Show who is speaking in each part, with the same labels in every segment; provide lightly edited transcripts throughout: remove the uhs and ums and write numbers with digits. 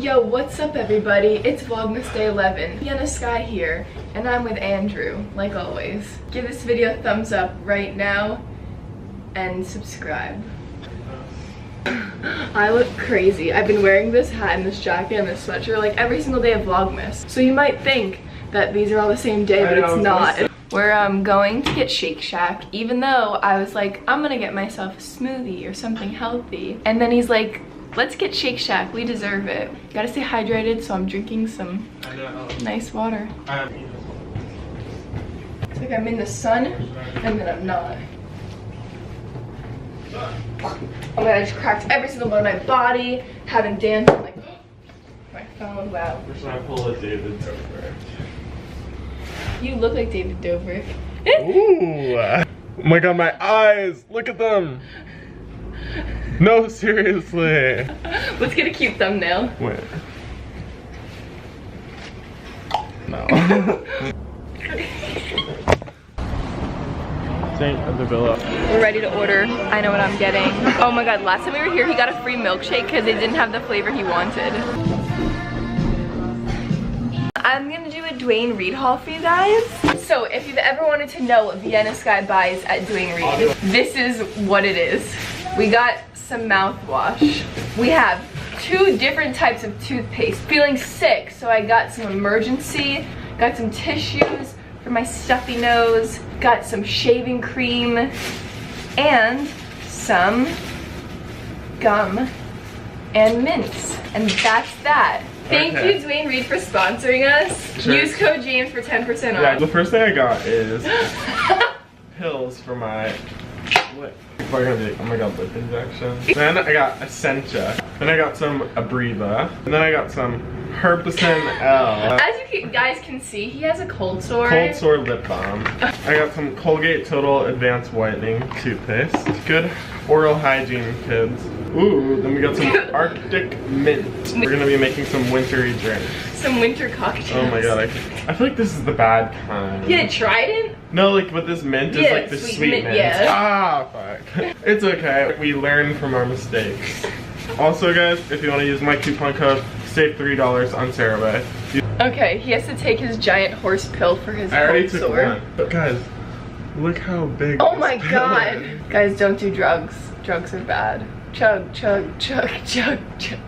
Speaker 1: Yo, what's up everybody? It's Vlogmas Day 11. Vienna, Skye here, and I'm with Andrew, like always. Give this video a thumbs up right now, and subscribe. I look crazy. I've been wearing this hat and this jacket and this sweatshirt like every single day of Vlogmas. So you might think that these are all the same day, but it's not. We're going to get Shake Shack, even though I was like, I'm gonna get myself a smoothie or something healthy. And then he's like, let's get Shake Shack, we deserve it. Gotta stay hydrated, so I'm drinking some nice water. It's like I'm in the sun, and then I'm not. Oh my god, I just cracked every single bone of my body, having danced on like my phone, wow.
Speaker 2: We're trying to pull a David Dobrik.
Speaker 1: You look like David Dobrik.
Speaker 2: Ooh! Oh my god, my eyes! Look at them! No, seriously.
Speaker 1: Let's get a cute thumbnail.
Speaker 2: Wait. No. Saint of the Villa.
Speaker 1: We're ready to order. I know what I'm getting. Oh my god, last time we were here, he got a free milkshake because it didn't have the flavor he wanted. I'm gonna do a Dwayne Reed haul for you guys. So if you've ever wanted to know what Vienna Skye buys at Dwayne Reed, this is what it is. We got some mouthwash. We have 2 different types of toothpaste. Feeling sick, so I got some Emergency, got some tissues for my stuffy nose, got some shaving cream, and some gum and mints. And that's that. Thank you, Dwayne Reed, for sponsoring us. Sure. Use code James for 10% off.
Speaker 2: Yeah, the first thing I got is pills for my lip. Oh my god, lip injection. Then I got Essentia. Then I got some Abreva. And then I got some Herbicin L.
Speaker 1: As you guys can see, he has a cold sore.
Speaker 2: Cold sore lip balm. I got some Colgate Total Advanced Whitening toothpaste. Good oral hygiene, kids. Ooh, then we got some Arctic Mint. We're gonna be making some wintry drinks.
Speaker 1: Some winter cocktails.
Speaker 2: Oh my god, I feel like this is the bad kind.
Speaker 1: Yeah, Trident?
Speaker 2: No, like with this mint is like the sweet mint.
Speaker 1: Yeah.
Speaker 2: Ah, fuck. It's okay. We learn from our mistakes. Also, guys, if you want to use my coupon code, save $3 on CeraVe.
Speaker 1: Okay, he has to take his giant horse pill for his
Speaker 2: I already
Speaker 1: cold
Speaker 2: took
Speaker 1: sore.
Speaker 2: one. But guys, look how big.
Speaker 1: Oh my
Speaker 2: this pill
Speaker 1: god.
Speaker 2: is.
Speaker 1: Guys, don't do drugs. Drugs are bad. Chug, chug, chug, chug, chug.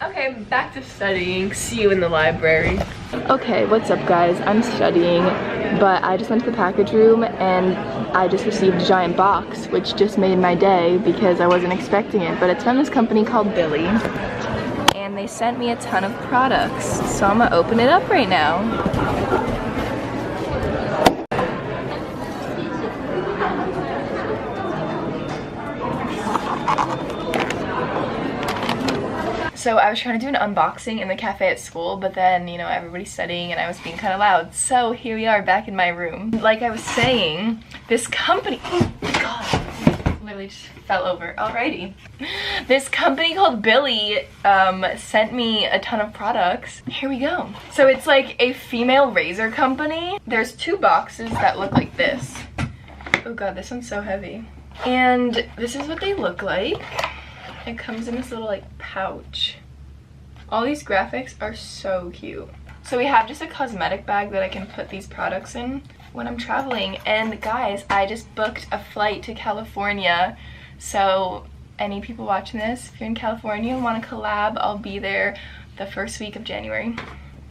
Speaker 1: Okay, back to studying. See you in the library. Okay, what's up guys? I'm studying, but I just went to the package room and I just received a giant box, which just made my day because I wasn't expecting it. But it's from this company called Billy, and they sent me a ton of products. So I'm gonna open it up right now. So I was trying to do an unboxing in the cafe at school, but then, you know, everybody's studying and I was being kind of loud. So here we are back in my room. Like I was saying, this company, oh my god, literally just fell over. Alrighty. This company called Billy sent me a ton of products. Here we go. So it's like a female razor company. There's 2 boxes that look like this. Oh god, this one's so heavy. And this is what they look like. It comes in this little like pouch. All these graphics are so cute. So we have just a cosmetic bag that I can put these products in when I'm traveling. And guys, I just booked a flight to California. So any people watching this, if you're in California and want to collab, I'll be there the first week of January.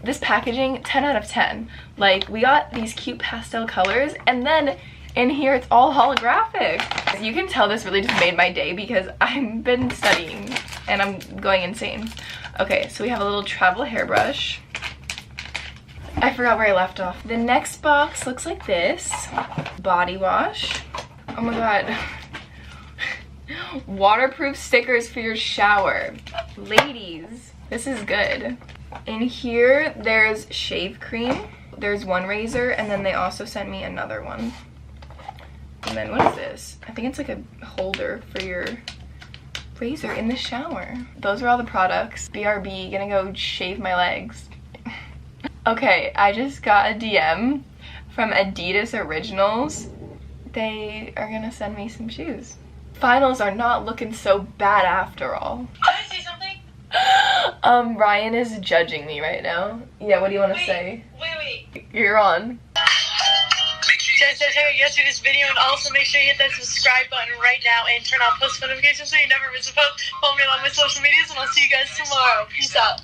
Speaker 1: This packaging, 10 out of 10. Like, we got these cute pastel colors, and then in here it's all holographic. You can tell this really just made my day because I've been studying and I'm going insane. Okay, so we have a little travel hairbrush. I forgot where I left off. The next box looks like this. Body wash. Oh my god. Waterproof stickers for your shower. Ladies, this is good. In here there's shave cream. There's one razor, and then they also sent me another one. And then what is this? I think it's like a holder for your razor in the shower. Those are all the products. BRB, gonna go shave my legs. Okay, I just got a DM from Adidas Originals. They are gonna send me some shoes. finals are not looking so bad after all.
Speaker 3: Can I say something?
Speaker 1: Ryan is judging me right now. Yeah, what do you want to say?
Speaker 3: Wait.
Speaker 1: You're on.
Speaker 3: Check out yesterday's video, and also make sure you hit that subscribe button right now and turn on post notifications so you never miss a post. Follow me on all my social medias, and I'll see you guys tomorrow. Peace out.